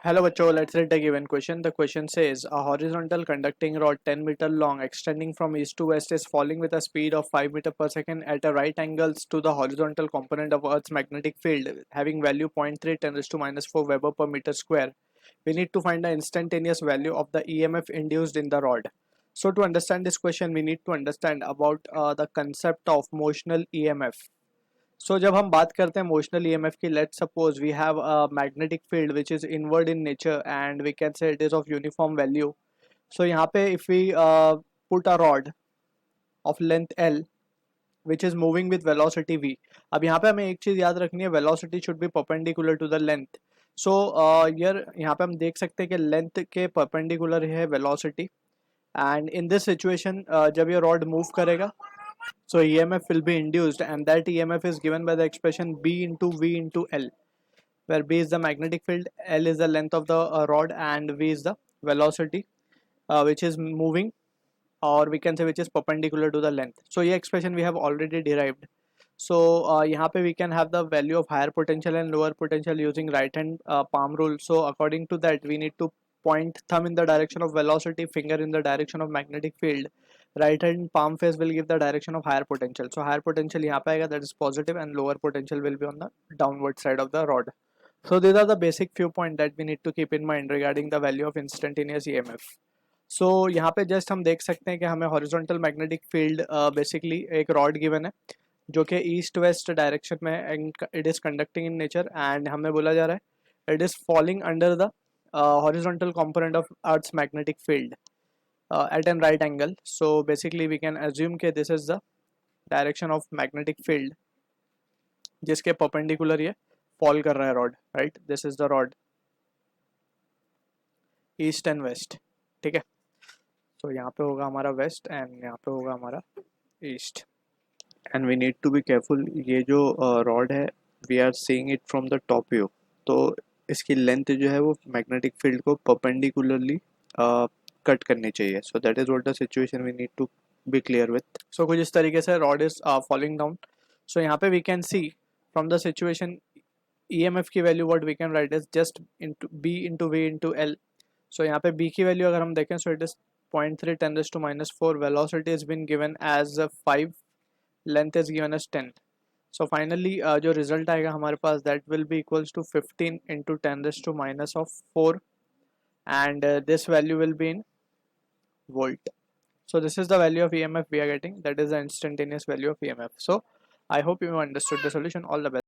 Hello bachcho, let's read the given question. The question says a horizontal conducting rod 10-meter long extending from east to west is falling with a speed of 5 meter per second at a right angles to the horizontal component of Earth's magnetic field having value 0.3 10 raised to minus 4 Weber per meter square. We need to find the instantaneous value of the EMF induced in the rod. So to understand this question we need to understand about the concept of motional EMF. So जब हम बात करते हैं motional EMF की, let's suppose we have a magnetic field which is inward in nature and we can say it is of uniform value. So यहाँ पे if we put a rod of length L which is moving with velocity v. अब यहाँ पे हमें एक चीज याद रखनी है, velocity should be perpendicular to the length. So यार यहाँ पे हम देख सकते हैं कि लेंथ के परपेंडिकुलर है velocity, and in this situation जब ये रॉड मूव करेगा, so EMF will be induced, and that EMF is given by the expression B into V into L, where B is the magnetic field, L is the length of the rod, and V is the velocity which is moving, or we can say which is perpendicular to the length. So ये expression we have already derived. So यहाँ पे we can have the value of higher potential and lower potential using right hand palm rule. So according to that we need to point thumb in the direction of velocity, finger in the direction of magnetic field, right hand palm face will give the direction of higher potential. So higher potential यहाँ पे आएगा, that is positive, and lower potential will be on the downward side of the rod. So these are the basic few points that we need to keep in mind regarding the value of instantaneous EMF. So यहाँ पे just हम देख सकते हैं कि हमें horizontal magnetic field basically एक rod given है जो कि ईस्ट वेस्ट डायरेक्शन में it is conducting in nature, and हमें बोला जा रहा है it is falling under the horizontal component of Earth's magnetic field at an right angle. So basically we can assume that this is the direction of magnetic field जिसके perpendicular ये fall कर रहा है rod, right? This is the rod, east and west. ठीक है, तो यहाँ पे होगा हमारा west and यहाँ पे होगा हमारा east. And we need to be careful, ये जो rod है we are seeing it from the top view, तो इसकी लेंथ जो है वो मैग्नेटिक फील्ड को परपेंडिकुलरली कट करनी चाहिए. So that is what the situation we need to be clear with. So कुछ इस तरीके से rod is falling down. So यहाँ पे we can see from the situation EMF की value what we can write is just into B into V into L. So यहाँ पे B की वैल्यू अगर हम देखें, so it is 0.3 10 raised to minus 4, velocity has been given as 5, length is given as 10. So finally जो result आएगा हमारे पास that will be equals to 15 into 10 raised to minus of 4, and this value will be in volt. So this is the value of EMF we are getting, that is the instantaneous value of EMF. So I hope you understood the solution. All the best.